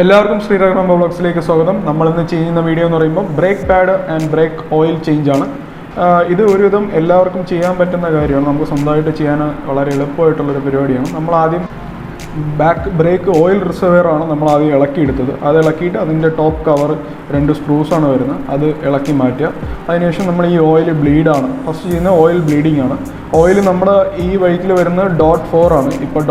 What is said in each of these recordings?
എല്ലാവർക്കും Sreerag Rambo VOLGS സ്വാഗതം. നമ്മൾ ഇന്ന് ചെയ്യുന്ന വീഡിയോ എന്ന് പറയുമ്പോൾ brake pad and break oil change ആണ്. ഇത് ഒരുവിധം എല്ലാവർക്കും ചെയ്യാൻ പറ്റുന്ന കാര്യമാണ്. നമുക്ക് സ്വന്തമായിട്ട് ചെയ്യാൻ വളരെ എളുപ്പമായിട്ടുള്ളൊരു പരിപാടിയാണ്. നമ്മൾ ആദ്യം ബാക്ക് ബ്രേക്ക് ഓയിൽ റിസർവെയർ ആണ് നമ്മൾ ആദ്യം ഇളക്കിയെടുത്തത്. അത് ഇളക്കിയിട്ട് അതിൻ്റെ ടോപ്പ് കവർ 2 സ്ക്രൂസാണ് വരുന്നത്. അത് ഇളക്കി മാറ്റുക. അതിനുശേഷം നമ്മൾ ഈ ഓയിൽ ബ്ലീഡാണ് ഫസ്റ്റ് ചെയ്യുന്ന ഓയിൽ ബ്ലീഡിംഗ് ആണ്. ഓയിൽ നമ്മുടെ ഈ വഴിക്കിൽ വരുന്നത് .4 ആണ്. ഇപ്പോൾ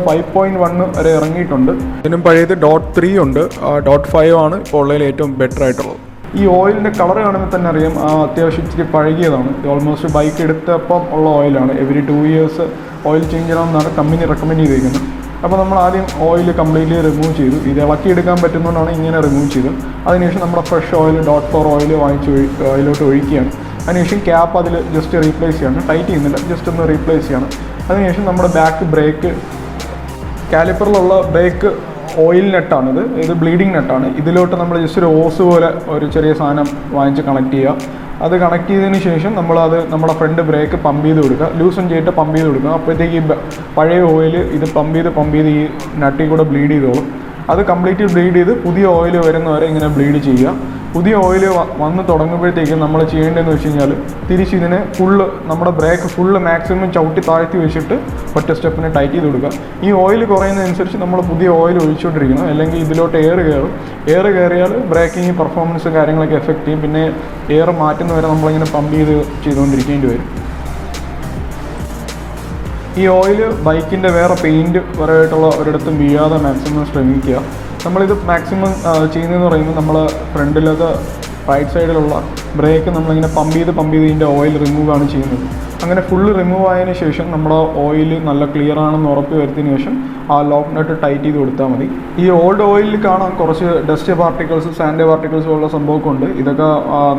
.5.1 വരെ ഇറങ്ങിയിട്ടുണ്ട്. ഇതിനും പഴയത് .3 ഉണ്ട്. .5 ആണ് ഇപ്പോൾ ഉള്ളതിൽ ഏറ്റവും ബെറ്റർ ആയിട്ടുള്ളത്. ഈ ഓയിലിൻ്റെ കളർ കാണുമ്പോൾ തന്നെ അറിയാം അത്യാവശ്യം ഇച്ചിരി പഴകിയതാണ്. ഇത് ഓൾമോസ്റ്റ് ബൈക്ക് എടുത്തപ്പം ഉള്ള ഓയിലാണ്. എവറി 2 ഇയേഴ്സ് ഓയിൽ ചേഞ്ച് ചെയ്യണമെന്നാണ് കമ്പനി റെക്കമെൻഡ് ചെയ്തിരിക്കുന്നത്. അപ്പോൾ നമ്മൾ ആദ്യം ഓയിൽ കംപ്ലീറ്റ്ലി റിമൂവ് ചെയ്തു. ഇത് ഇളക്കിയെടുക്കാൻ പറ്റുന്നതുകൊണ്ടാണ് ഇങ്ങനെ റിമൂവ് ചെയ്തത്. അതിനുശേഷം നമ്മുടെ ഫ്രഷ് ഓയിൽ .4 ഓയിൽ വാങ്ങിച്ച് ഓയിലോട്ട് ഒഴിക്കുകയാണ്. അതിനുശേഷം ക്യാപ്പ് അതിൽ ജസ്റ്റ് റീപ്ലേസ് ചെയ്യണം. ടൈറ്റ് ചെയ്യുന്നില്ല, ജസ്റ്റ് ഒന്ന് റീപ്ലേസ് ചെയ്യണം. അതിനുശേഷം നമ്മുടെ ബാക്ക് ബ്രേക്ക് കാലിപ്പറിലുള്ള ബ്രേക്ക് ഓയിൽ നെട്ടാണിത്. ഇത് ബ്ലീഡിങ് നെട്ടാണ്. ഇതിലോട്ട് നമ്മൾ ജസ്റ്റ് ഒരു ഓസ് പോലെ ഒരു ചെറിയ സാധനം വാങ്ങിച്ച് കണക്ട് ചെയ്യുക. അത് കണക്ട് ചെയ്തതിന് ശേഷം നമ്മളത് നമ്മുടെ ഫ്രണ്ട് ബ്രേക്ക് പമ്പ് ചെയ്ത് കൊടുക്കുക. ലൂസൺ ചെയ്തിട്ട് പമ്പ് ചെയ്ത് കൊടുക്കുക. അപ്പോഴത്തേക്ക് ഈ പഴയ ഓയിൽ ഇത് പമ്പ് ചെയ്ത് ഈ നട്ടിൽ കൂടെ ബ്ലീഡ് ചെയ്തോളും. അത് കംപ്ലീറ്റ് ബ്ലീഡ് ചെയ്ത് പുതിയ ഓയിൽ വരുന്നവരെ ഇങ്ങനെ ബ്ലീഡ് ചെയ്യുക. പുതിയ ഓയിൽ വന്ന് തുടങ്ങുമ്പോഴത്തേക്കും നമ്മൾ ചെയ്യേണ്ടതെന്ന് വെച്ച് കഴിഞ്ഞാൽ തിരിച്ച് ഇതിനെ ഫുള്ള് നമ്മുടെ ബ്രേക്ക് ഫുള്ള് മാക്സിമം ചവിട്ടി താഴ്ത്തി വെച്ചിട്ട് ഒറ്റ സ്റ്റെപ്പിന് ടൈറ്റ് ചെയ്ത് കൊടുക്കുക. ഈ ഓയിൽ കുറയുന്നതനുസരിച്ച് നമ്മൾ പുതിയ ഓയിൽ ഒഴിച്ചുകൊണ്ടിരിക്കണം. അല്ലെങ്കിൽ ഇതിലോട്ട് എയർ കയറും. എയർ കയറിയാൽ ബ്രേക്കിങ് പെർഫോമൻസ് കാര്യങ്ങളൊക്കെ എഫക്റ്റ് ചെയ്യും. പിന്നെ എയർ മാറ്റുന്നവരെ നമ്മളിങ്ങനെ പമ്പ് ചെയ്തുകൊണ്ടിരിക്കേണ്ടി വരും. ഈ ഓയിൽ ബൈക്കിൻ്റെ വേറെ പെയിൻറ്റ് പരമായിട്ടുള്ള ഒരിടത്തും വീഴാതെ മാക്സിമം ശ്രമിക്കുക. നമ്മളിത് മാക്സിമം ചെയ്യുന്നതെന്ന് പറയുമ്പോൾ നമ്മൾ ഫ്രണ്ടിലൊക്കെ റൈറ്റ് സൈഡിലുള്ള ബ്രേക്ക് നമ്മളിങ്ങനെ പമ്പ് ചെയ്ത് ഇതിൻ്റെ ഓയിൽ റിമൂവ് ആണ് ചെയ്യുന്നത്. അങ്ങനെ ഫുള്ള് റിമൂവ് ആയതിനു ശേഷം നമ്മുടെ ഓയിൽ നല്ല ക്ലിയർ ആണെന്ന് ഉറപ്പ് വരുത്തിയതിന് ശേഷം ആ ലോക്ക് നട്ട് ടൈറ്റ് ചെയ്ത് കൊടുത്താൽ മതി. ഈ ഓൾഡ് ഓയിലിൽ കാണാൻ കുറച്ച് ഡസ്റ്റ് പാർട്ടിക്കിൾസ്, സാൻഡ് പാർട്ടിക്കിൾസ് പോലുള്ള സംഭവമൊക്കെ ഉണ്ട്. ഇതൊക്കെ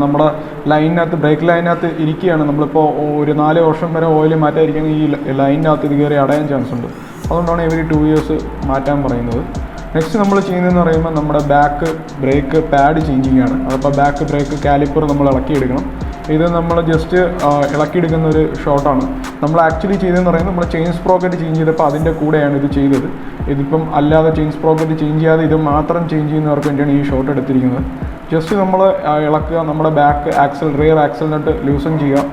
നമ്മുടെ ലൈനിനകത്ത് ബ്രേക്ക് ലൈനിനകത്ത് ഇരിക്കുകയാണ്. നമ്മളിപ്പോൾ ഒരു 4 വർഷം വരെ ഓയിൽ മാറ്റാതിരിക്കുകയാണെങ്കിൽ ഈ ലൈനിനകത്ത് ഇത് കയറി അടയാൻ ചാൻസ് ഉണ്ട്. അതുകൊണ്ടാണ് എവരി 2 ഇയേഴ്സ് മാറ്റാൻ പറയുന്നത്. നെക്സ്റ്റ് നമ്മൾ ചെയ്യുന്നതെന്ന് പറയുമ്പോൾ നമ്മുടെ ബാക്ക് ബ്രേക്ക് പാഡ് ചേഞ്ചിങ് ആണ്. അതപ്പോൾ ബാക്ക് ബ്രേക്ക് കാലിപ്പർ നമ്മൾ ഇളക്കിയെടുക്കണം. ഇത് നമ്മൾ ജസ്റ്റ് ഇളക്കിയെടുക്കുന്ന ഒരു ഷോട്ടാണ്. നമ്മൾ ആക്ച്വലി ചെയ്തതെന്ന് പറയുന്നത് നമ്മൾ ചെയിൻ സ്പ്രോക്കറ്റ് ചേഞ്ച് ചെയ്തപ്പോൾ അതിൻ്റെ കൂടെയാണ് ഇത് ചെയ്തത്. ഇതിപ്പം അല്ലാതെ ചെയിൻ സ്പ്രോക്കറ്റ് ചേഞ്ച് ചെയ്യാതെ ഇത് മാത്രം ചേഞ്ച് ചെയ്യുന്നവർക്ക് വേണ്ടിയാണ് ഈ ഷോട്ട് എടുത്തിരിക്കുന്നത്. ജസ്റ്റ് നമ്മൾ ഇളക്കുക, നമ്മുടെ ബാക്ക് ആക്സൽ റിയർ ആക്സൽ നട്ട് ലൂസൺ ചെയ്യുക.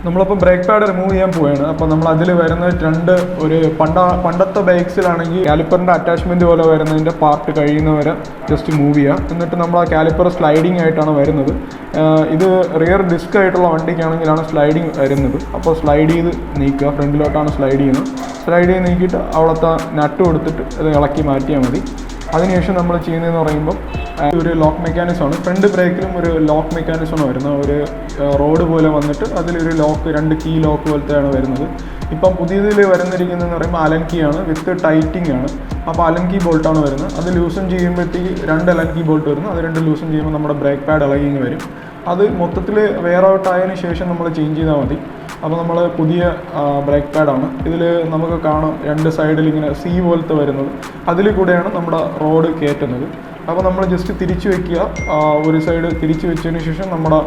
നമ്മളിപ്പോൾ ബ്രേക്ക് പാഡ് റിമൂവ് ചെയ്യാൻ പോവുകയാണ്. അപ്പോൾ നമ്മൾ അതിൽ വരുന്ന ഒരു പണ്ടത്തെ ബൈക്സിലാണെങ്കിൽ കാലിപ്പറിൻ്റെ അറ്റാച്ച്മെൻറ്റ് പോലെ വരുന്നതിൻ്റെ പാർട്ട് കഴിയുന്നവരെ ജസ്റ്റ് മൂവ് ചെയ്യുക. എന്നിട്ട് നമ്മൾ ആ കാലിപ്പർ സ്ലൈഡിങ് ആയിട്ടാണ് വരുന്നത്. ഇത് റിയർ ഡിസ്ക് ആയിട്ടുള്ള വണ്ടിക്കാണെങ്കിലാണ് സ്ലൈഡിങ് വരുന്നത്. അപ്പോൾ സ്ലൈഡ് ചെയ്ത് നീക്കുക. ഫ്രണ്ടിലോട്ടാണ് സ്ലൈഡ് ചെയ്യുന്നത്. സ്ലൈഡ് ചെയ്ത് നീക്കിയിട്ട് അവിടുത്തെ നട്ട് കൊടുത്തിട്ട് അത് ഇളക്കി മാറ്റിയാൽ മതി. അതിനുശേഷം നമ്മൾ ചെയ്യുന്നതെന്ന് പറയുമ്പോൾ ഒരു ലോക്ക് മെക്കാനിസമാണ്. ഫ്രണ്ട് ബ്രേക്കിലും ഒരു ലോക്ക് മെക്കാനിസമാണ് വരുന്നത്. ഒരു റോഡ് പോലെ വന്നിട്ട് അതിലൊരു ലോക്ക് 2 കീ ലോക്ക് പോലത്തെയാണ് വരുന്നത്. ഇപ്പം പുതിയതിൽ വരുന്നിരിക്കുന്നതെന്ന് പറയുമ്പോൾ അലൻ കീ ആണ് വിത്ത് ടൈറ്റിംഗ് ആണ്. അപ്പോൾ അലൻ കീ ബോൾട്ടാണ് വരുന്നത്. അത് ലൂസൺ ചെയ്യുമ്പോഴത്തേക്ക് 2 അലൻ കീ ബോൾട്ട് വരുന്നു. അത് 2 ലൂസൺ ചെയ്യുമ്പോൾ നമ്മുടെ ബ്രേക്ക് പാഡ് ഇളകി വരും. അത് മൊത്തത്തിൽ വെയർ ഔട്ട് ആയതിനു ശേഷം നമ്മൾ ചേഞ്ച് ചെയ്താൽ മതി. അപ്പോൾ നമ്മൾ പുതിയ ബ്രേക്ക് പാഡാണ്. ഇതിൽ നമുക്ക് കാണാം 2 സൈഡിൽ ഇങ്ങനെ സി പോലത്തെ വരുന്നത്. അതിൽ കൂടെയാണ് നമ്മുടെ റോഡ് കയറ്റുന്നത്. അപ്പോൾ നമ്മൾ ജസ്റ്റ് തിരിച്ച് വയ്ക്കുക. ഒരു സൈഡ് തിരിച്ച് വെച്ചതിന് ശേഷം നമ്മുടെ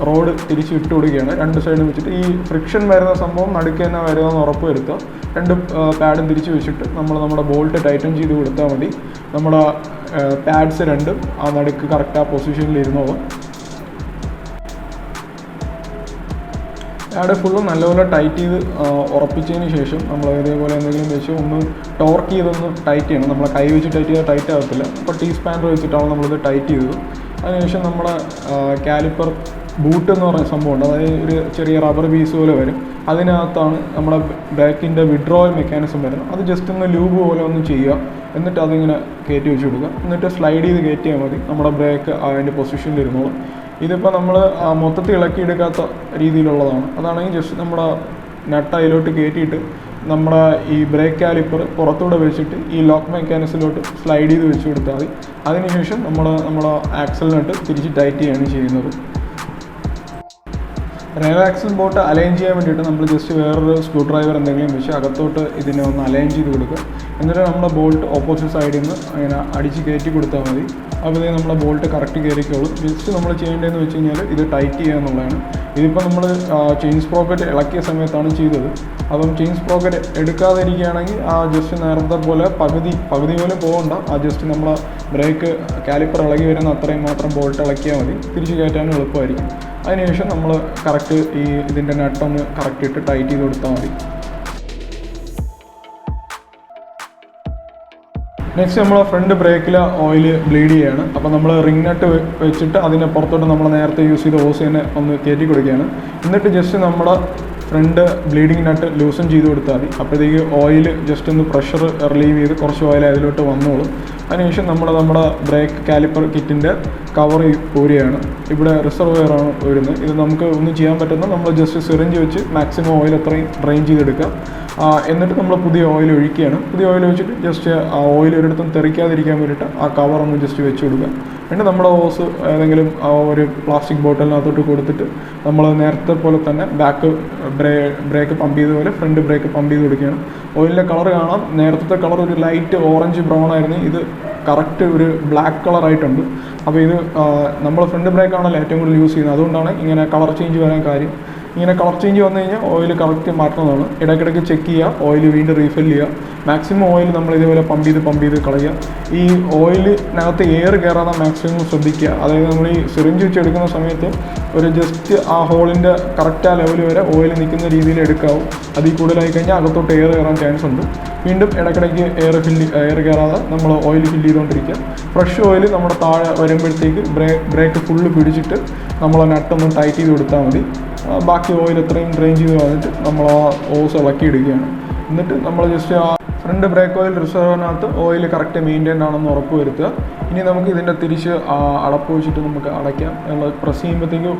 റോഡ് തിരിച്ച് ഇട്ട് കൊടുക്കുകയാണ്. 2 സൈഡും വെച്ചിട്ട് ഈ ഫ്രിക്ഷൻ വരുന്ന സംഭവം നടുക്ക് തന്നെ വരുമെന്ന് ഉറപ്പ് വരുത്തുക. 2 പാഡും തിരിച്ച് വെച്ചിട്ട് നമ്മുടെ ബോൾട്ട് ടൈറ്റൻ ചെയ്ത് കൊടുത്താൽ മതി. നമ്മുടെ പാഡ്സ് 2 ആ നടുക്ക് കറക്റ്റ് ആ പൊസിഷനിൽ ഇരുന്നോളും. പാഡ് ഫുള്ള് നല്ലപോലെ ടൈറ്റ് ചെയ്ത് ഉറപ്പിച്ചതിന് ശേഷം നമ്മൾ ഇതേപോലെ എന്തെങ്കിലും വെച്ച് ഒന്ന് ടോർക്ക് ചെയ്തൊന്ന് ടൈറ്റ് ചെയ്യണം. നമ്മളെ കൈ വെച്ച് ടൈറ്റ് ചെയ്താൽ ടൈറ്റ് ആകത്തില്ല. അപ്പോൾ ടീ സ്പാനർ വെച്ചിട്ടാണ് നമ്മളിത് ടൈറ്റ് ചെയ്തത്. അതിനുശേഷം നമ്മുടെ കാലിപ്പർ ബൂട്ട് എന്ന് പറയുന്ന സംഭവമുണ്ട്. അതായത് ഒരു ചെറിയ റബ്ബർ പീസ് പോലെ വരും. അതിനകത്താണ് നമ്മുടെ ബ്രേക്കിൻ്റെ വിഡ്രോവൽ മെക്കാനിസം വരുന്നത്. അത് ജസ്റ്റ് ഒന്ന് ലൂബ് പോലെ ഒന്ന് ചെയ്യുക. എന്നിട്ട് അതിങ്ങനെ കയറ്റി വെച്ച് കൊടുക്കുക. എന്നിട്ട് സ്ലൈഡ് ചെയ്ത് കയറ്റിയാൽ മതി. നമ്മുടെ ബ്രേക്ക് അതിൻ്റെ പൊസിഷനിൽ ഇരുന്നോളും. ഇതിപ്പോൾ നമ്മൾ മൊത്തത്തിൽ ഇളക്കിയെടുക്കാത്ത രീതിയിലുള്ളതാണ്. അതാണെങ്കിൽ ജസ്റ്റ് നമ്മുടെ നട്ട് അതിലോട്ട് കയറ്റിയിട്ട് നമ്മുടെ ഈ ബ്രേക്ക് കാലിപ്പർ പുറത്തൂടെ വെച്ചിട്ട് ഈ ലോക്ക് മെക്കാനിസിലോട്ട് സ്ലൈഡ് ചെയ്ത് വെച്ച് കൊടുത്താൽ മതി. അതിനുശേഷം നമ്മുടെ ആക്സൽ നട്ട് തിരിച്ച് ടൈറ്റ് ചെയ്യുകയാണ് ചെയ്യുന്നത്. റെയർ ആക്സിൽ ബോട്ട് അലൈൻ ചെയ്യാൻ വേണ്ടിയിട്ട് നമ്മൾ ജസ്റ്റ് വേറൊരു സ്ക്രൂ ഡ്രൈവർ എന്തെങ്കിലും വെച്ച് അകത്തോട്ട് ഇതിനെ ഒന്ന് അലൈൻ ചെയ്ത് കൊടുക്കുക. എന്നിട്ട് നമ്മുടെ ബോൾട്ട് ഓപ്പോസിറ്റ് സൈഡിൽ നിന്ന് അങ്ങനെ അടിച്ച് കയറ്റി കൊടുത്താൽ മതി. അപ്പോൾ ഇതേ നമ്മുടെ ബോൾട്ട് കറക്റ്റ് കയറിക്കോളും. ജസ്റ്റ് നമ്മൾ ചെയ്യേണ്ടതെന്ന് വെച്ച് കഴിഞ്ഞാൽ ഇത് ടൈറ്റ് ചെയ്യുക എന്നുള്ളതാണ്. ഇതിപ്പോൾ നമ്മൾ ചെയിൻ സ്പ്രോക്കറ്റ് ഇളക്കിയ സമയത്താണ് ചെയ്തത്. അപ്പം ചെയിൻ സ്പ്രോക്കറ്റ് എടുക്കാതിരിക്കുകയാണെങ്കിൽ ആ ജസ്റ്റ് നേരത്തെ പോലെ പകുതി പോലും പോകണ്ട. ആ ജസ്റ്റ് നമ്മൾ ബ്രേക്ക് കാലിപ്പർ ഇളകി വരുന്ന അത്രയും മാത്രം ബോൾട്ട് ഇളക്കിയാൽ മതി. തിരിച്ച് കയറ്റാനും എളുപ്പമായിരിക്കും. അതിനുശേഷം നമ്മൾ കറക്റ്റ് ഇതിൻ്റെ നട്ടൊന്ന് കറക്റ്റ് ഇട്ട് ടൈറ്റ് ചെയ്ത് കൊടുത്താൽ മതി. നെക്സ്റ്റ് നമ്മൾ ഫ്രണ്ട് ബ്രേക്കിൽ ഓയിൽ ബ്ലീഡ് ചെയ്യുകയാണ്. അപ്പോൾ നമ്മൾ റിംഗ് നട്ട് വെച്ചിട്ട് അതിൻ്റെ പുറത്തോട്ട് നമ്മൾ നേരത്തെ യൂസ് ചെയ്ത ഓസ് തന്നെ ഒന്ന് കയറ്റി കൊടുക്കുകയാണ്. എന്നിട്ട് ജസ്റ്റ് നമ്മുടെ ഫ്രണ്ട് ബ്ലീഡിങ് നട്ട് ലൂസൺ ചെയ്ത് കൊടുത്താൽ മതി. അപ്പോഴത്തേക്ക് ഓയിൽ ജസ്റ്റ് ഒന്ന് പ്രഷർ റിലീവ് ചെയ്ത് കുറച്ച് ഓയിൽ അതിലോട്ട് വന്നോളും. അതിനുശേഷം നമ്മുടെ ബ്രേക്ക് കാലിപ്പർ കിറ്റിൻ്റെ കവർ ഊരുകയാണ്. ഇവിടെ റിസർവെയറാണ് വരുന്നത്. ഇത് നമുക്ക് ഒന്നും ചെയ്യാൻ പറ്റുന്ന നമ്മൾ ജസ്റ്റ് സിറിഞ്ച് വെച്ച് മാക്സിമം ഓയിൽ അത്രയും ഡ്രെയിൻ ചെയ്തെടുക്കുക. എന്നിട്ട് നമ്മൾ പുതിയ ഓയിൽ ഒഴിക്കുകയാണ്. പുതിയ ഓയിൽ ഒഴിച്ചിട്ട് ജസ്റ്റ് ആ ഓയിൽ ഒരിടത്തും തെറിക്കാതിരിക്കാൻ വേണ്ടിയിട്ട് ആ കവറൊന്ന് ജസ്റ്റ് വെച്ച് കൊടുക്കുക. എന്നിട്ട് നമ്മുടെ ഹോസ് ഏതെങ്കിലും ഒരു പ്ലാസ്റ്റിക് ബോട്ടിലിനകത്തോട്ട് കൊടുത്തിട്ട് നമ്മൾ നേരത്തെ പോലെ തന്നെ ബാക്ക് ബ്രേക്ക് പമ്പ് ചെയ്ത പോലെ ഫ്രണ്ട് ബ്രേക്ക് പമ്പ് ചെയ്ത് കൊടുക്കുകയാണ്. ഓയിലിൻ്റെ കളർ കാണാം. നേരത്തെ കളർ ഒരു ലൈറ്റ് ഓറഞ്ച് ബ്രൗൺ ആയിരുന്നു. ഇത് കറക്റ്റ് ഒരു ബ്ലാക്ക് കളറായിട്ടുണ്ട്. അപ്പോൾ ഇത് നമ്മൾ ഫ്രണ്ട് ബ്രേക്കാണല്ലോ ഏറ്റവും കൂടുതൽ യൂസ് ചെയ്യുന്നത്. അതുകൊണ്ടാണ് ഇങ്ങനെ കളർ ചേഞ്ച് വരാൻ കാര്യം. ഇങ്ങനെ കളർ ചേഞ്ച് വന്നു കഴിഞ്ഞാൽ ഓയിൽ കറക്റ്റ് മാറ്റുന്നതാണ്. ഇടയ്ക്കിടയ്ക്ക് ചെക്ക് ചെയ്യുക, ഓയിൽ വീണ്ടും റീഫിൽ ചെയ്യുക. മാക്സിമം ഓയിൽ നമ്മൾ ഇതേപോലെ പമ്പ് ചെയ്ത് കളയുക. ഈ ഓയിലിനകത്ത് എയർ കയറാതെ മാക്സിമം ശ്രദ്ധിക്കുക. അതായത് നമ്മൾ ഈ സിറിഞ്ച് വെച്ച് എടുക്കുന്ന സമയത്ത് ഒരു ജസ്റ്റ് ആ ഹോളിൻ്റെ കറക്റ്റ് ആ ലെവൽ വരെ ഓയിൽ നിൽക്കുന്ന രീതിയിൽ എടുക്കാവും. അതിൽ കൂടുതലായി കഴിഞ്ഞാൽ അകത്തോട്ട് എയർ കയറാൻ ചാൻസ് ഉണ്ട്. വീണ്ടും ഇടയ്ക്കിടയ്ക്ക് എയർ കയറാതെ നമ്മൾ ഓയിൽ ഫില്ല് ചെയ്തുകൊണ്ടിരിക്കുക. ഫ്രഷ് ഓയിൽ നമ്മുടെ താഴെ വരുമ്പോഴത്തേക്ക് ബ്രേക്ക് ഫുള്ള് പിടിച്ചിട്ട് നമ്മൾ നട്ടൊന്ന് ടൈറ്റ് ചെയ്ത് കൊടുത്താൽ മതി. ബാക്കി ഓയിൽ എത്രയും ഡ്രെയിൻ ചെയ്ത് വന്നിട്ട് നമ്മൾ ആ ഓസ് ഇളക്കിയിടുകയാണ്. എന്നിട്ട് നമ്മൾ ജസ്റ്റ് ആ ഫ്രണ്ട് ബ്രേക്ക് ഓയിൽ റിസർവറിനകത്ത് ഓയിൽ കറക്റ്റ് മെയിൻറ്റെയിൻ ആണെന്ന് ഉറപ്പ് വരുത്തുക. ഇനി നമുക്ക് ഇതിൻ്റെ തിരിച്ച് അടപ്പ് വെച്ചിട്ട് നമുക്ക് അടയ്ക്കാം. പ്രസ് ചെയ്യുമ്പോഴത്തേക്ക്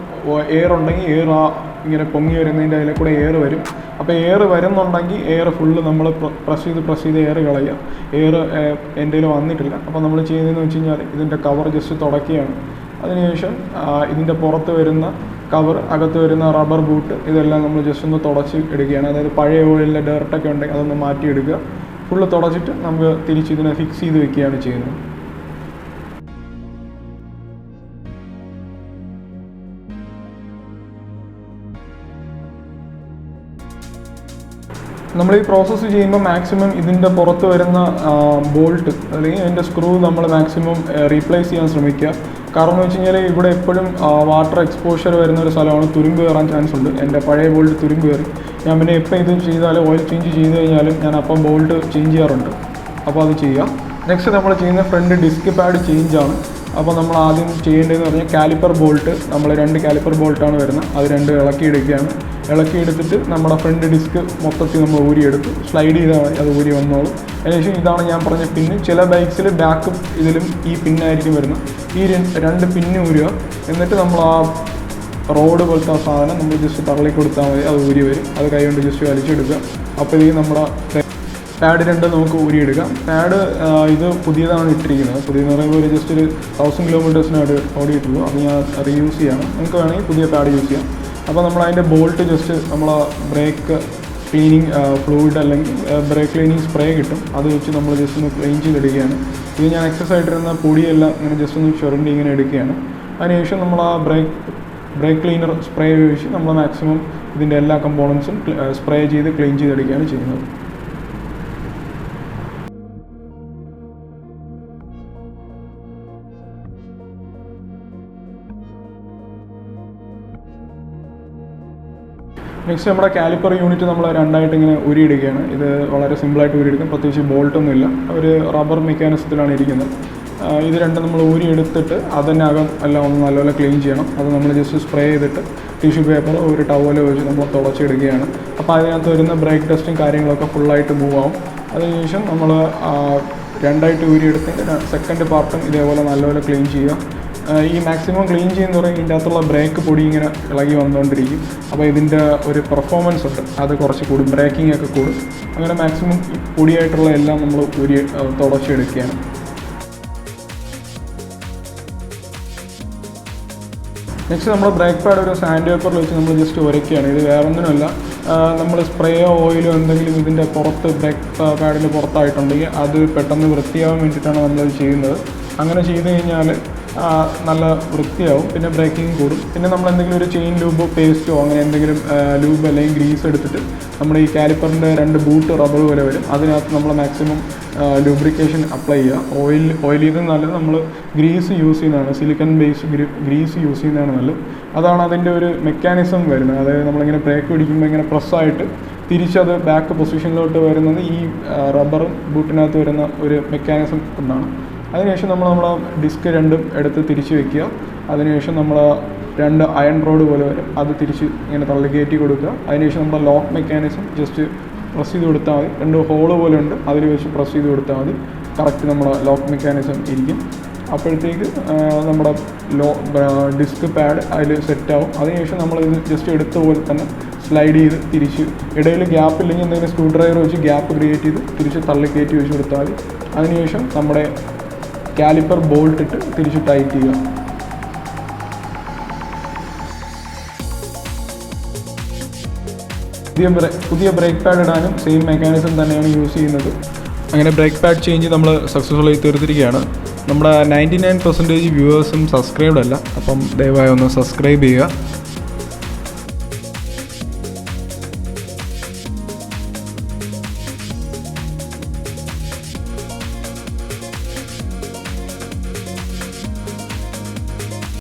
എയർ ഉണ്ടെങ്കിൽ എയർ ഇങ്ങനെ പൊങ്ങി വരുന്നതിൻ്റെ അതിലെ കൂടെ എയർ വരും. അപ്പോൾ എയർ വരുന്നുണ്ടെങ്കിൽ എയർ ഫുള്ള് നമ്മൾ പ്രസ് ചെയ്ത് എയർ കളയുക. എയർ എൻ്റെ കയ്യിൽ വന്നിട്ടില്ല. അപ്പോൾ നമ്മൾ ചെയ്യുന്നതെന്ന് വെച്ച് കഴിഞ്ഞാൽ ഇതിൻ്റെ കവർ ജസ്റ്റ് തുടയ്ക്കുകയാണ്. അതിനുശേഷം ഇതിൻ്റെ പുറത്ത് വരുന്ന കവർ, അകത്ത് വരുന്ന റബ്ബർ ബൂട്ട്, ഇതെല്ലാം നമ്മൾ ജസ്റ്റ് ഒന്ന് തുടച്ച് എടുക്കുകയാണ്. അതായത് പഴയ ഓയിലിൻ്റെ ഡേർട്ടൊക്കെ ഉണ്ടെങ്കിൽ അതൊന്ന് മാറ്റിയെടുക്കുക. ഫുള്ള് തുടച്ചിട്ട് നമുക്ക് തിരിച്ച് ഇതിനെ ഫിക്സ് ചെയ്ത് വെക്കുകയാണ് ചെയ്യുന്നത്. നമ്മൾ ഈ പ്രോസസ്സ് ചെയ്യുമ്പോൾ മാക്സിമം ഇതിൻ്റെ പുറത്ത് വരുന്ന ബോൾട്ട് അല്ലെങ്കിൽ അതിൻ്റെ സ്ക്രൂ നമ്മൾ മാക്സിമം റീപ്ലേസ് ചെയ്യാൻ ശ്രമിക്കുക. കാരണം എന്ന് വെച്ച് കഴിഞ്ഞാൽ ഇവിടെ എപ്പോഴും വാട്ടർ എക്സ്പോഷർ വരുന്ന ഒരു സ്ഥലമാണ്. തുരുമ്പ് കയറാൻ ചാൻസ് ഉണ്ട്. എൻ്റെ പഴയ ബോൾട്ട് തുരുമ്പ് കയറി. ഞാൻ പിന്നെ എപ്പോൾ ഇത് ചെയ്താലും ഓയിൽ ചേഞ്ച് ചെയ്ത് കഴിഞ്ഞാലും ഞാൻ അപ്പം ബോൾട്ട് ചേഞ്ച് ചെയ്യാറുണ്ട്. അപ്പോൾ അത് ചെയ്യുക. നെക്സ്റ്റ് നമ്മൾ ചെയ്യുന്ന ഫ്രണ്ട് ഡിസ്ക് പാഡ് ചേഞ്ചാണ്. അപ്പോൾ നമ്മൾ ആദ്യം ചെയ്യേണ്ടതെന്ന് പറഞ്ഞാൽ കാലിപ്പർ ബോൾട്ട്, നമ്മൾ 2 കാലിപ്പർ ബോൾട്ടാണ് വരുന്നത്. അത് 2 ഇളക്കിയെടുക്കുകയാണ്. ഇളക്കിയെടുത്തിട്ട് നമ്മുടെ ഫ്രണ്ട് ഡിസ്ക് മൊത്തത്തിൽ നമ്മൾ ഊരിയെടുത്ത് സ്ലൈഡ് ചെയ്താൽ അത് ഊരി വന്നോളും. അതിനുശേഷം ഇതാണ് ഞാൻ പറഞ്ഞ പിന്ന്. ചില ബൈക്സിൽ ബാക്കും ഇതിലും ഈ പിന്നായിരിക്കും വരുന്നത്. ഈ 2 പിന്ന് ഊരുക. എന്നിട്ട് നമ്മൾ ആ റോഡ് പോലത്തെ ആ സാധനം നമ്മൾ ജസ്റ്റ് തള്ളി കൊടുത്താൽ മതി. അത് ഊരി വരും. അത് കൈ കൊണ്ട് ജസ്റ്റ് വലിച്ചെടുക്കുക. അപ്പോൾ ഇത് നമ്മുടെ പാഡ് 2 നമുക്ക് ഊരിയെടുക്കാം. പാഡ് ഇത് പുതിയതാണ് ഇട്ടിരിക്കുന്നത്. പുതിയെന്ന് പറയുമ്പോൾ ഒരു ജസ്റ്റ് ഒരു 1000 കിലോമീറ്റേഴ്സിനായിട്ട് ഓടിയിട്ടുള്ളൂ. അത് ഞാൻ റീയൂസ് ചെയ്യണം. നമുക്ക് വേണമെങ്കിൽ പുതിയ പാഡ് യൂസ് ചെയ്യാം. അപ്പോൾ നമ്മൾ അതിൻ്റെ ബോൾട്ട് ജസ്റ്റ് നമ്മൾ ബ്രേക്ക് ക്ലീനിങ് ഫ്ലൂയിഡ് അല്ലെങ്കിൽ ബ്രേക്ക് ക്ലീനിങ് സ്പ്രേ കിട്ടും. അത് വെച്ച് നമ്മൾ ജസ്റ്റ് ഒന്ന് ക്ലീൻ ചെയ്തെടുക്കുകയാണ്. ഇത് ഞാൻ എക്സസ് ആയിട്ടിരുന്ന പൊടിയെല്ലാം ഇങ്ങനെ ജസ്റ്റ് ഒന്ന് ചുരണ്ടി ഇങ്ങനെ എടുക്കുകയാണ്. അതിനുശേഷം നമ്മൾ ആ ബ്രേക്ക് ക്ലീനർ സ്പ്രേ ഉപയോഗിച്ച് നമ്മൾ മാക്സിമം ഇതിൻ്റെ എല്ലാ കമ്പോണൻസും സ്പ്രേ ചെയ്ത് ക്ലീൻ ചെയ്തെടുക്കുകയാണ് ചെയ്യുന്നത്. നെക്സ്റ്റ് നമ്മുടെ കാലിപ്പർ യൂണിറ്റ് നമ്മൾ 2ആയിട്ട് ഇങ്ങനെ ഊരിയിടുകയാണ്. ഇത് വളരെ സിമ്പിളായിട്ട് ഊരിയെടുക്കും. പ്രത്യേകിച്ച് ബോൾട്ടൊന്നുമില്ല. ഒരു റബ്ബർ മെക്കാനിസത്തിലാണ് ഇരിക്കുന്നത്. ഇത് 2 നമ്മൾ ഊരിയെടുത്തിട്ട് അതിനകം എല്ലാം ഒന്ന് നല്ലപോലെ ക്ലീൻ ചെയ്യണം. അത് നമ്മൾ ജസ്റ്റ് സ്പ്രേ ചെയ്തിട്ട് ടിഷ്യൂ പേപ്പർ ഒരു ടവല് വെച്ച് നമ്മൾ തുടച്ചെടുക്കുകയാണ്. അപ്പോൾ അതിനകത്ത് വരുന്ന ബ്രേക്ക് ടെസ്റ്റും കാര്യങ്ങളൊക്കെ ഫുള്ളായിട്ട് മൂവ് ആവും. അതിനുശേഷം നമ്മൾ 2ആയിട്ട് ഊരിയെടുത്തിട്ട് സെക്കൻഡ് പാർട്ടും ഇതേപോലെ നല്ലപോലെ ക്ലീൻ ചെയ്യുക. ഈ മാക്സിമം ക്ലീൻ ചെയ്യുന്ന പറയുമ്പോൾ ഇതിൻ്റെ അകത്തുള്ള ബ്രേക്ക് പൊടി ഇങ്ങനെ ഇളകി വന്നുകൊണ്ടിരിക്കും. അപ്പോൾ ഇതിൻ്റെ ഒരു പെർഫോമൻസ് ഉണ്ട്, അത് കുറച്ച് കൂടും, ബ്രേക്കിംഗ് ഒക്കെ കൂടും. അങ്ങനെ മാക്സിമം പൊടിയായിട്ടുള്ള എല്ലാം നമ്മൾ തുടച്ചെടുക്കുകയാണ്. നെക്സ്റ്റ് നമ്മൾ ബ്രേക്ക് പാഡ് ഒരു സാൻഡ് പേപ്പറിൽ വെച്ച് നമ്മൾ ജസ്റ്റ് ഉരയ്ക്കുകയാണ്. ഇത് വേറെ ഒന്നിനുമല്ല, നമ്മൾ സ്പ്രേയോ ഓയിലോ എന്തെങ്കിലും ഇതിൻ്റെ പുറത്ത് ബ്രേക്ക് പാഡിന് പുറത്തായിട്ടുണ്ടെങ്കിൽ അത് പെട്ടെന്ന് വൃത്തിയാവാൻ വേണ്ടിയിട്ടാണ് നമ്മളത് ചെയ്യുന്നത്. അങ്ങനെ ചെയ്ത് കഴിഞ്ഞാൽ നല്ല വൃത്തിയാവും, പിന്നെ ബ്രേക്കിംഗ് കൂടും. പിന്നെ നമ്മൾ എന്തെങ്കിലും ഒരു ചെയിൻ ലൂബോ പേസ്റ്റോ അങ്ങനെ എന്തെങ്കിലും ലൂബ് അല്ലെങ്കിൽ ഗ്രീസ് എടുത്തിട്ട് നമ്മുടെ ഈ കാലിപ്പറിൻ്റെ 2 ബൂട്ട് റബ്ബർ പോലെ വരും, അതിനകത്ത് നമ്മൾ മാക്സിമം ലൂബ്രിക്കേഷൻ അപ്ലൈ ചെയ്യുക. ഓയിൽ ചെയ്ത് നല്ലത് നമ്മൾ ഗ്രീസ് യൂസ് ചെയ്യുന്നതാണ്, സിലിക്കൺ ബേസ്ഡ് ഗ്രീസ് യൂസ് ചെയ്യുന്നതാണ് നല്ലത്. അതാണ് അതിൻ്റെ ഒരു മെക്കാനിസം വരുന്നത്. അതായത് നമ്മളിങ്ങനെ ബ്രേക്ക് പിടിക്കുമ്പോൾ ഇങ്ങനെ പ്രസ്സായിട്ട് തിരിച്ചത് ബാക്ക് പൊസിഷനിലോട്ട് വരുന്നത് ഈ റബ്ബർ ബൂട്ടിനകത്ത് വരുന്ന ഒരു മെക്കാനിസം കൊണ്ടാണ്. അതിനുശേഷം നമ്മൾ ഡിസ്ക് 2 എടുത്ത് തിരിച്ച് വെക്കുക. അതിനുശേഷം നമ്മൾ 2 അയൺ റോഡ് പോലെ വരും, അത് തിരിച്ച് ഇങ്ങനെ തള്ളിക്കയറ്റി കൊടുക്കുക. അതിനുശേഷം നമ്മുടെ ലോക്ക് മെക്കാനിസം ജസ്റ്റ് പ്രസ് ചെയ്ത് കൊടുത്താൽ മതി. 2 ഹോള് പോലെ ഉണ്ട്, അതിൽ വെച്ച് പ്രസ് ചെയ്ത് കൊടുത്താൽ മതി. കറക്റ്റ് നമ്മുടെ ലോക്ക് മെക്കാനിസം ഇരിക്കും. അപ്പോഴത്തേക്ക് നമ്മുടെ ഡിസ്ക് പാഡ് അതിൽ സെറ്റാവും. അതിനുശേഷം നമ്മളിത് ജസ്റ്റ് എടുത്ത പോലെ തന്നെ സ്ലൈഡ് ചെയ്ത് തിരിച്ച്, ഇടയിൽ ഗ്യാപ്പ് ഇല്ലെങ്കിൽ എന്തെങ്കിലും സ്ക്രൂ ഡ്രൈവർ വെച്ച് ഗ്യാപ്പ് ക്രിയേറ്റ് ചെയ്ത് തിരിച്ച് തള്ളിക്കയറ്റി വെച്ച് കൊടുത്താൽ മതി. അതിനുശേഷം നമ്മുടെ കാലിപ്പർ ബോൾട്ട് ഇട്ട് തിരിച്ച് ടൈറ്റ് ചെയ്യുക. പുതിയ ബ്രേക്ക് പാഡ് ഇടാനും സെയിം മെക്കാനിസം തന്നെയാണ് യൂസ് ചെയ്യുന്നത്. അങ്ങനെ ബ്രേക്ക് പാഡ് ചേഞ്ച് നമ്മൾ സക്സസ്ഫുള്ളായി തീർത്തിരിക്കുകയാണ്. നമ്മുടെ 99% വ്യൂവേഴ്സും സബ്സ്ക്രൈബ്ഡ് അല്ല, അപ്പം ദയവായി ഒന്ന് സബ്സ്ക്രൈബ് ചെയ്യുക.